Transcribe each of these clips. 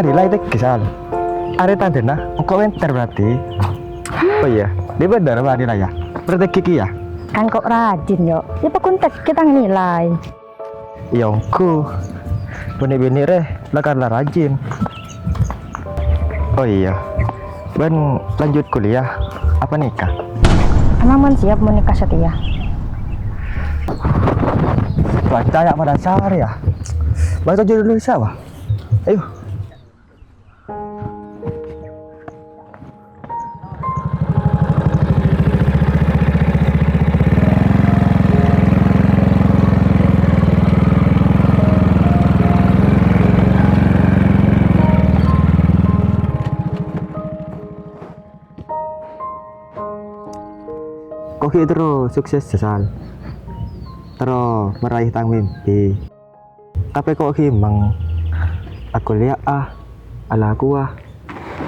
Ada lah itu kisah. Ada tante nah, kok enter berarti? Oh iya, dia benar apa ada ya? Berarti kiki ya? Kan kok rajin yo. Ya pakuntek kita nilai. Yongku, benih-benih reh, lah karena rajin. Oh iya, Ben lanjut kuliah apa nikah? Emang man siap mau nikah setia? Baca ya pada sehari ya. Baca judul dulu siapa? Ayo. Koki terus sukses jasal. Terus meraih tang mimpi. Tapi kok himang aku lihat ala aku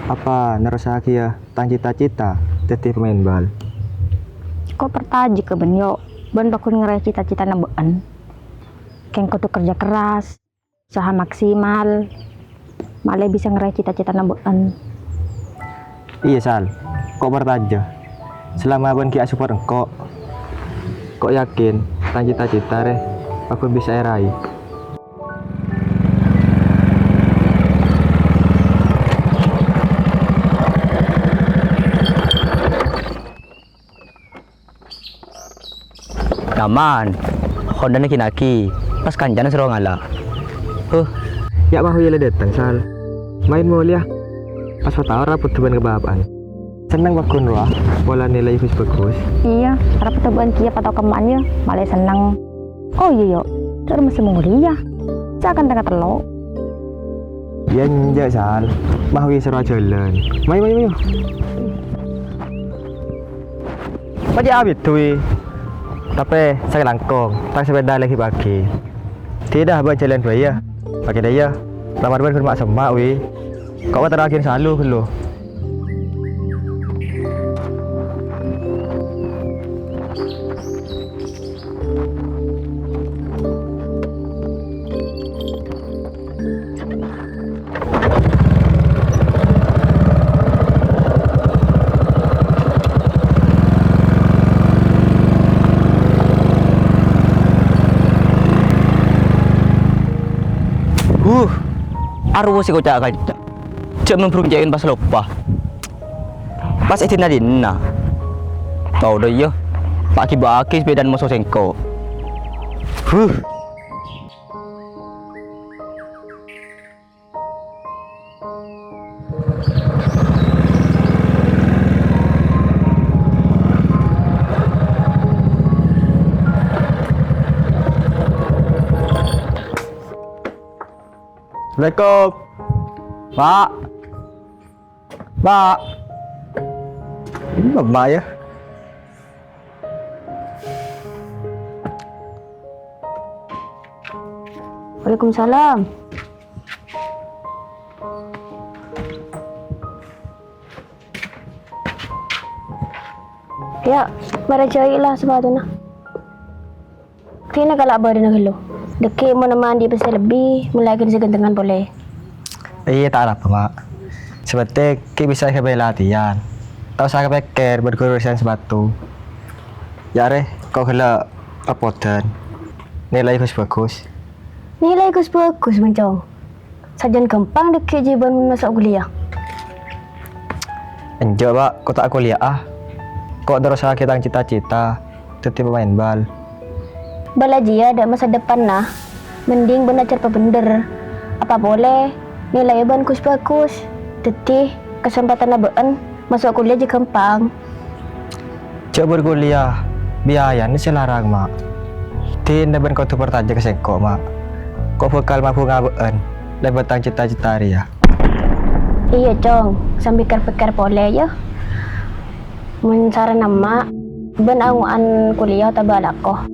apa nerusake ya tang cita-cita jadi pemain bal. Kok pertaji ke ben yo. Ben bakun ngerai cita-cita nambaan. Keng kudu kerja keras, usaha maksimal, malah bisa ngerai cita-cita nambaan. Iya sal, kok bertaja. Selama ben ki support engkau, kok yakin tang cita-cita reh aku bisa erai. Naman, Honda na kinaki, pas kanjana seru ngala. Ya mau ya datang sal. Main mulia. Pas tahu raput teban kebabaan. Senang bakun wah, pola nilai bagus. Iya, harap pertemuan kia atau kemannya malah senang. Oh iya yo, terus masih mau kuliah. Saya akan tengah telok. Ya njak sal, mau ya seru jalan. Mayu. Baca abis tuh. Tapi saya langkong, tak sepeda lagi pagi. Tidak abang jalan bayar, pakai daya. Lamar ban kurma semak wi. Kau terakhir selalu lo. Arwo si kocak kan. Cek memperunjakin pas lupa. Pas itu nadina. Tahu dah ya. Pak kibaki sepedaan musuh sengko. Assalamualaikum. Pak. Ini mama ya. Waalaikumsalam. Ya, mara cari lah sepatutnya. Kena kalau abah dengan lo. Deki mau mandi pasti lebih, mulai kerja gantengan boleh. Iya tak apa mak. Seperti kita bisa ke latihan. Tahu saya pikir berkurusan sepatu. Ya reh, kau kalau apodan nilai bagus. Nilai bagus mencong. Sajian gampang deki jiban masuk kuliah. Enjo pak, kau tak kuliah Kok terus kita cita-cita tetap pemain bal. Balaji ada masa depan nah. Mending benar cara bener. Apa boleh nilai ban bagus. Tetih kesempatan nabaan masuk kuliah je gampang. Cok berkuliah biayanya selarang mak. Tidak ben kau tu pertaja ke sengkok mak. Kok bekal mampu ngabaan lebetang cita-cita ya. Iya cong, sambil pikir boleh ya. Mencara nama ben anguan kuliah tabalakoh.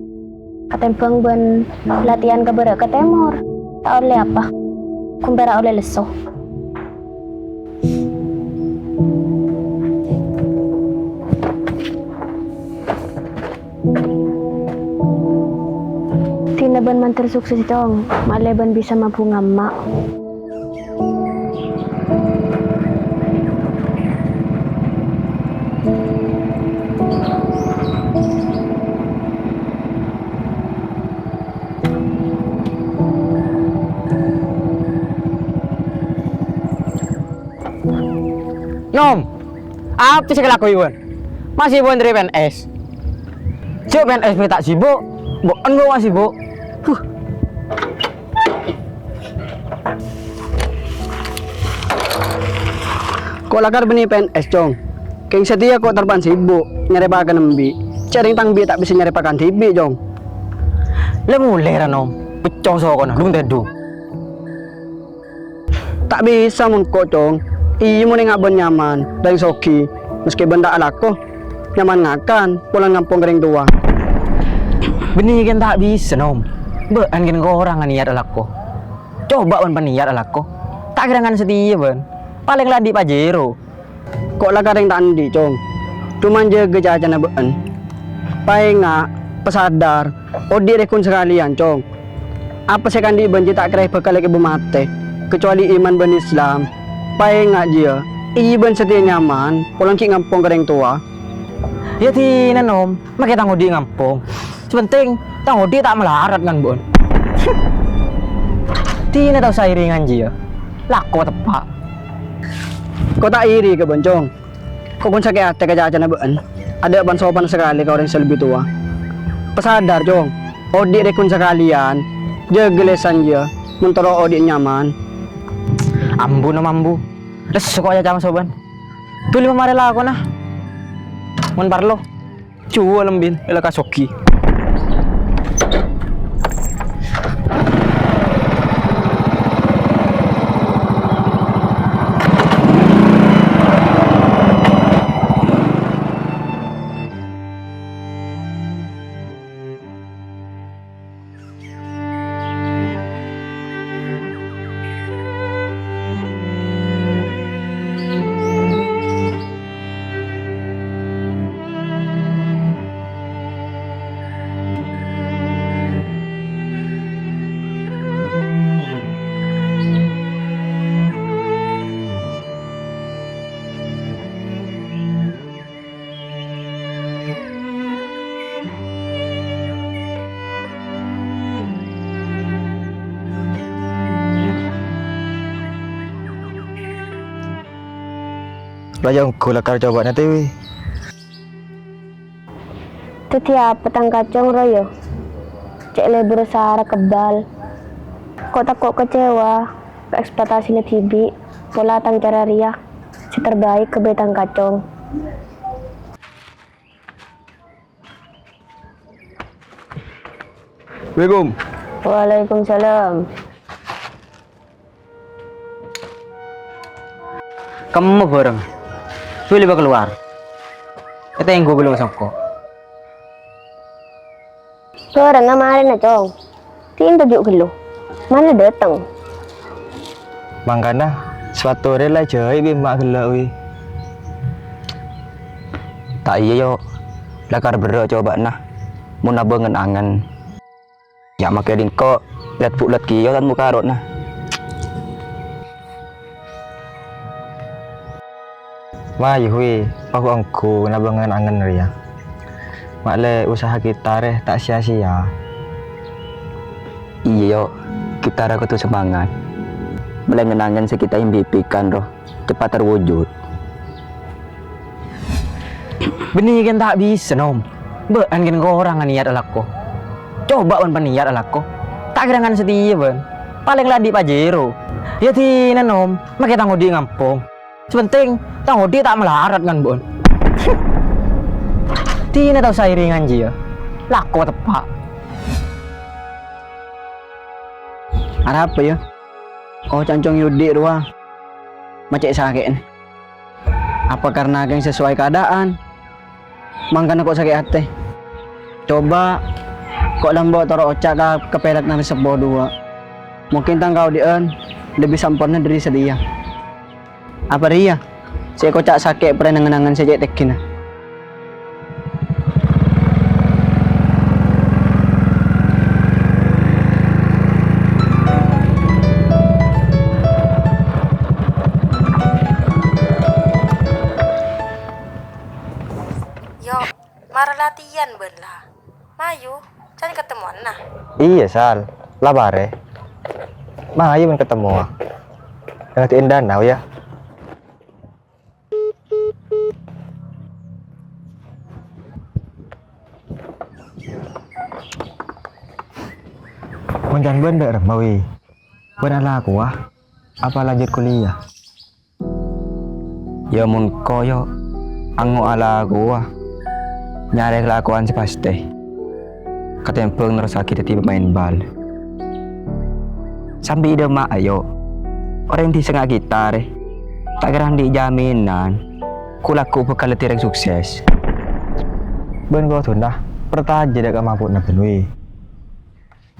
Katempeng ben latihan kabere ke temor. Tak oleh apa? Kumpara oleh leso. Tina ben manter sukses dong. Malah ben bisa mampu ngamak. Nom, apa sih kelaku Iwan? Masih Iwan dari PNS. Cuk PNS tak sibuk, bukan gua masih sibuk. Kok lakar beni PNS cong? Keng setia kok terban sibuk nyari pakan nembi. Cering tangbi tak bisa nyari pakan tibi cong. Le mulai ra nom, pecong sokon, lu tedu. Tak bisa mengkok cong. Iya mau ngabon nyaman dari soki. Meski benda alako nyaman ngakan pulang ngampung kering tua. Benih kan tak bisa nom. Bean kan kau orang niat alako. Coba ban peniat alako. Tak kira setia ban. Paling lah di Pajero. Kok lakar yang tak andi cong. Cuman jaga jajan bean. Pai ngak pesadar. Odi rekun sekalian cong. Apa sih kan di benci tak kira bekal ibu mate. Kecuali iman ben Islam. Pai ngak dia. Iban setia nyaman. Pulang ki ngampung kering tua. Ya tina nom, makanya tanggo di ngampung. Sepenting tanggo di tak melarat kan bon. Tina tahu sairingan dia. Lako tepak. Kau tak iri ke boncong. Kau pun sakit hati kejajan bean. Ada ban sopan sekali kau orang selebih tua. Pesadar cong. Odi rekun sekalian. Jaga lesan dia. Mentoro odi nyaman. Ambu nom ambu. Terus suka aja sama soban. Tuli memarela aku nah. Mun parlo. Cuwa lembin, ela kasoki. Layang ku lakar coba nanti wi. Itu tiap petang kacang royo. Cek le berusaha kebal. Kok takut kecewa. Ekspektasinya tibi. Pola tang cara ria. Si terbaik ke betang kacang. Assalamualaikum. Waalaikumsalam. Kamu bareng. Pilih bakal keluar. Kita yang gue belum sangko. Orang kemarin na cong. Tin tujuk gelo. Mana datang? Mangkana suatu rela jahit bimak gelak wi. Tak iya yo. Lakar bero coba nah. Mun nabengen angen. Ya makai dingko lihat pulat kiyo tan muka rot nah. Mayu wi, aku angku nabangan angen ria. Makle usaha kita reh tak sia-sia. Iya yo. Kita ragu tuh semangat. Melengen-angen sekita impikan roh. Cepat terwujud. Benih kan tak bisa nom. Bean kan kau orang niat alako. Coba ban peniat alako. Tak kira setia ban. Paling lah di Pajero. Ya tina nom, makanya tanggo di ngampung. Sepenting tanggo di tak melarat kan bon. Tina tahu sairingan dia. Lako tepak. Ada apa ya? Oh cancong yudi ruang. Macet sakit. Apa karena geng sesuai keadaan? Mangkana kok sakit hati. Coba kok lambok taro ocak ke pelet nang sebuah dua. Mungkin tangkau dien lebih sempurna dari sedia. Apa ria? Saya kocak sakit pernah nangan-nangan saja tekin. Yo, mara latihan ben lah. Mayu, cari ketemuan nah. Iya sal, labare. Mayu men ketemu. Ngertiin danau ya. Onjan bener mawi. Benar aku apa lanjut kuliah? Ya mun koyo ango ala gua nyari kelakuan si pasti katempeng nerasa kita tiba main bal sampai ide mak ayo orang di sengah gitar tak gerang di jaminan kulaku bekal tirek sukses Ben kau tundah pertaja dak mampu na benwi.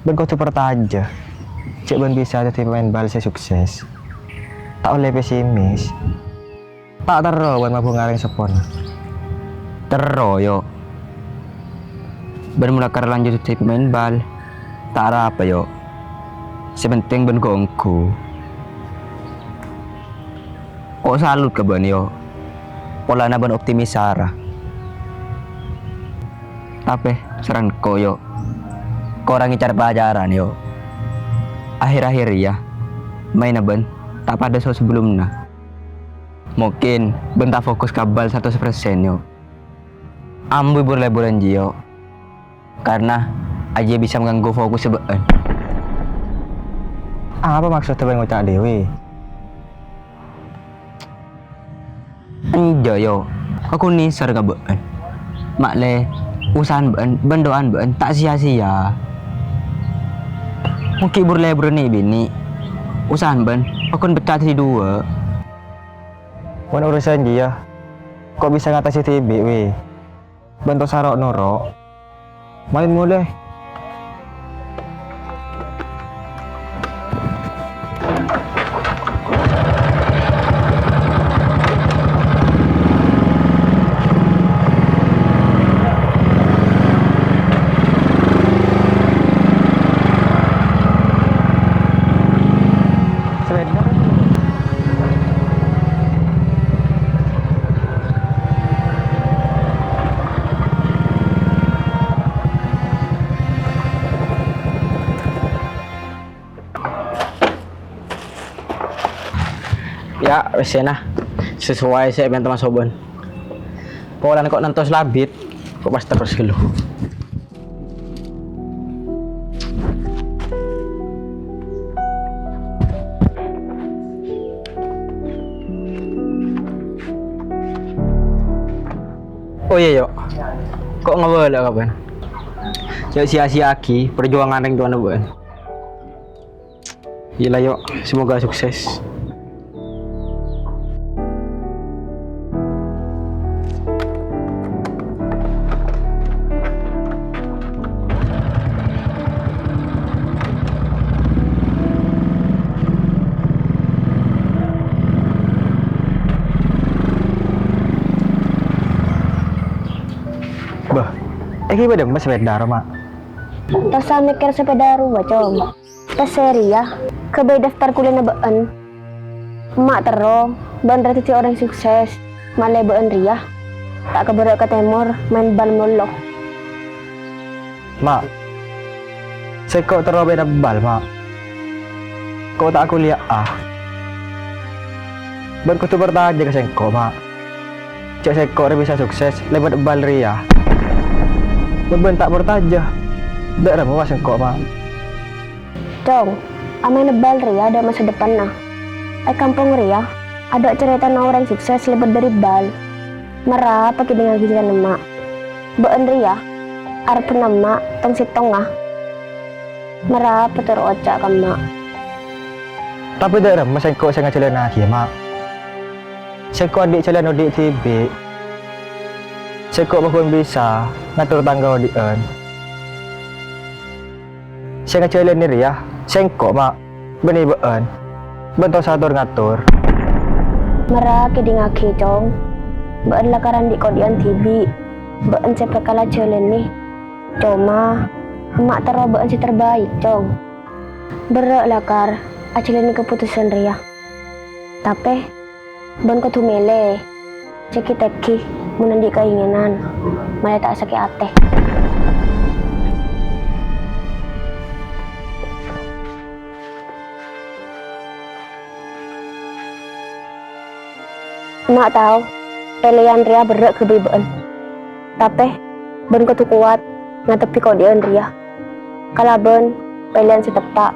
Ben kau tu pertaja cek ben bisa jadi pemain bal saya sukses tak oleh pesimis tak tero ben mampu ngareng sepon teroyo ben mulai lanjut jadi pemain bal tak ada apa yo sepenting ben gongku kok salut ke ben yo pola na ben optimis Sarah tapi seran koyo korang ngicar pelajaran yo akhir-akhir ya main na ben tak pada so sebelumnya mungkin ben tak fokus kabal 100% yo ambil boleh-boleh jio karena aja bisa mengganggu fokus sebeen. Apa maksudnya ben ngucap dewi? Anjo yo aku nisar ka been makle usahan been bendoan been tak sia-sia mungkin boleh nih bini usahan ben aku betah di dua Wan urusan dia kok bisa ngatasi TB we? Bentuk sarok norok main mulai Ya, wes nah. Sesuai saya ben teman soban. Polan kok nentos labit, kok pas terus gelo. Oh iya yo. Kok ngawal kapan? Yo sia-sia aki perjuangan ring tuan ben. Gila yo, semoga sukses. bah iki pada mas sepeda mak Tasa mikir sepeda ruwa com. Tes seri ya. Kebay daftar kuliah na baan. Mak tero. Ban rati orang sukses. Malay baan ria. Tak keberak ke temor. Main bal molok. mak saya kok terlalu beda bal mak kok tak kuliah ben kau tu bertahan jaga sengko mak cek sengko bisa sukses lewat bal ria ben tak bertaja dak ada mas sengko mak Cong, amai nebal ria ada masa depan nah. Kampung ria ada cerita na orang sukses lebat dari bal. Merah pakai dengan gizikan emak. Baan ria arep nama tong sitong Merah petur ocak kama. tapi dak ada mas sengko saya ngajalan lagi mak sengko adik jalan adik TB sengko bahkan bisa ngatur tangga adikan saya ngajalan ni ria sengko mak beni baan bentuk satur ngatur Merah kidingaki cong. Baan lakaran di kodian tibi. Baan sepe kala jalan nih. Cuma emak tero baan si terbaik cong. Berak lakar acilan keputusan ria. Tapi ban ko tumele. Ceki teki menandi keinginan. Malah tak sakit ate. Emak tahu pilihan ria berak kebibaan. Tapi ben ko tu kuat ngatepi kau dia ria. Kalaban pilihan si tepat.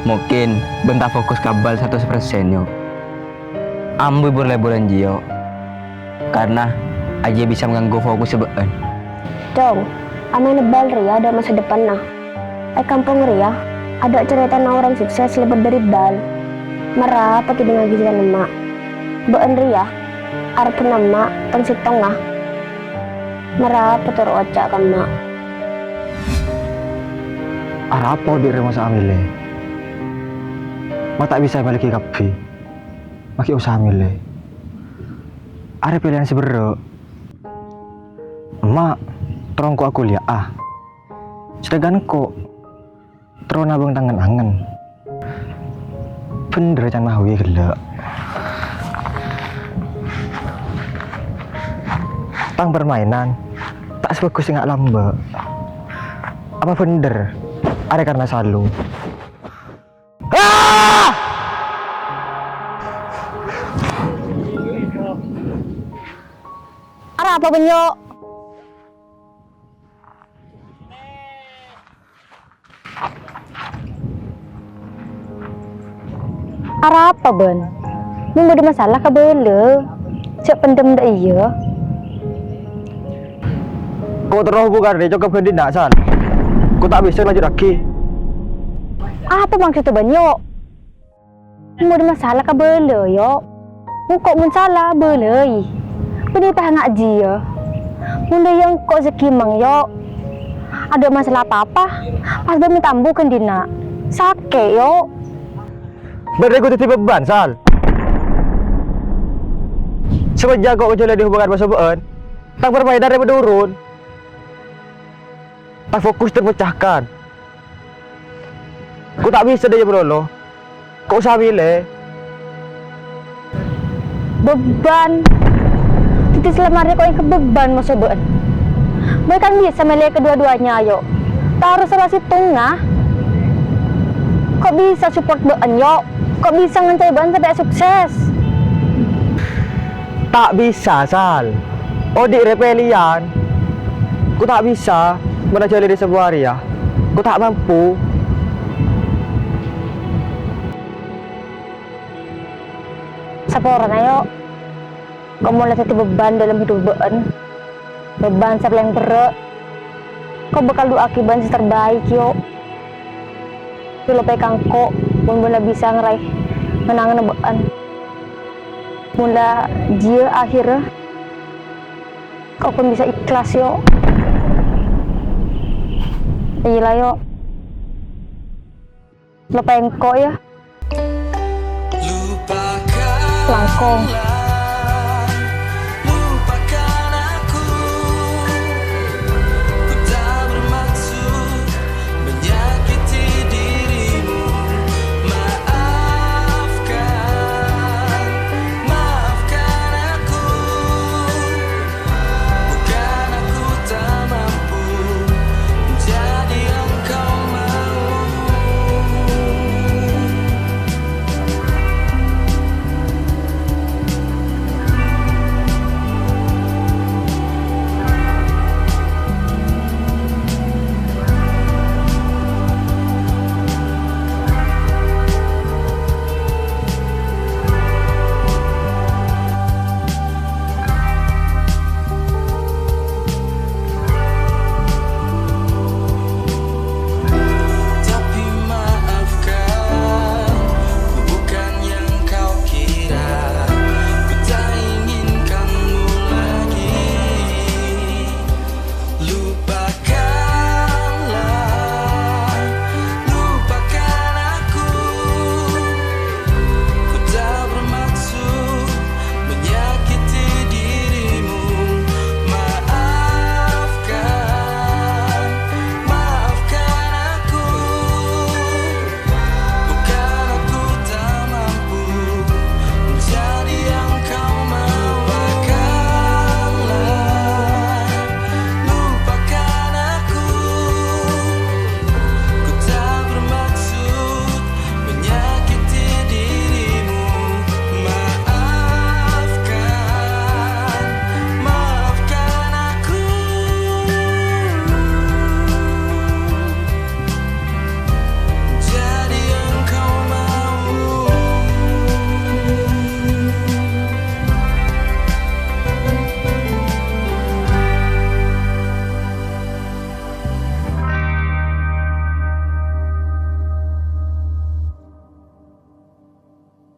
Mungkin bentar fokus kabal 100% yo. Ambu boleh-boleh jio. Karena aja bisa mengganggu fokus sebeen. Dong, amai nebal Ria ada masa depan nah. Kampung Ria ada cerita orang sukses lebih dari bal. Merah pakai dengan gizikan emak. Been Ria, arep nama tong sitong nah. Merah petur oca kama. Arapo di masa amile. Mak tak bisa balik kapi. Maki usaha milih. Ada pilihan sebero. Mak, terong aku lihat sedangkan kok terong nabung tangan angen. Bener can mahui gelak. Tang permainan tak sebagus nggak lamba. Apa bener? Ada karena salu. Ara apa benyo? Ara apa ben? Mun ada masalah ka beule. Cek pendem dak iya. Kau terus bukan deh, cukup ganti nak san. Kau tak bisa lanjut lagi. Apa maksudnya benyo? Mun ada masalah ka beule yo. Mun kok mun salah beule. Benda tak ngaji ya. Bunda yang kok sekimang yo. Ada masalah apa-apa? Pas bami tambukan dina. Sakit yo. Berdua kau tiba beban sal. Semenjak kau menjalani hubungan pasangan, tak permainan yang menurun. Tak fokus terpecahkan. Kau tak bisa dia berolo. Kau usah milih. Beban. Tidak selamarnya kau yang kebeban masa beban. Mereka kan bisa milih kedua-duanya yo. Tak harus salah tengah. Kok bisa support beban yo? Kok bisa ngencai beban sampai sukses? Tak bisa sal. Odik repelian. Kau tak bisa menajali di sebuah area. Kau tak mampu. Saporan ayo. Kau mulai jadi beban dalam hidup beban. Beban siapa yang berat. Kau bakal doa akibat yang terbaik yo. Kalau pegang kok, mula bisa ngeraih menangan beban. Mula dia akhirnya kau pun bisa ikhlas yo. Iya yo. Lo pengen kok ya. Langkong.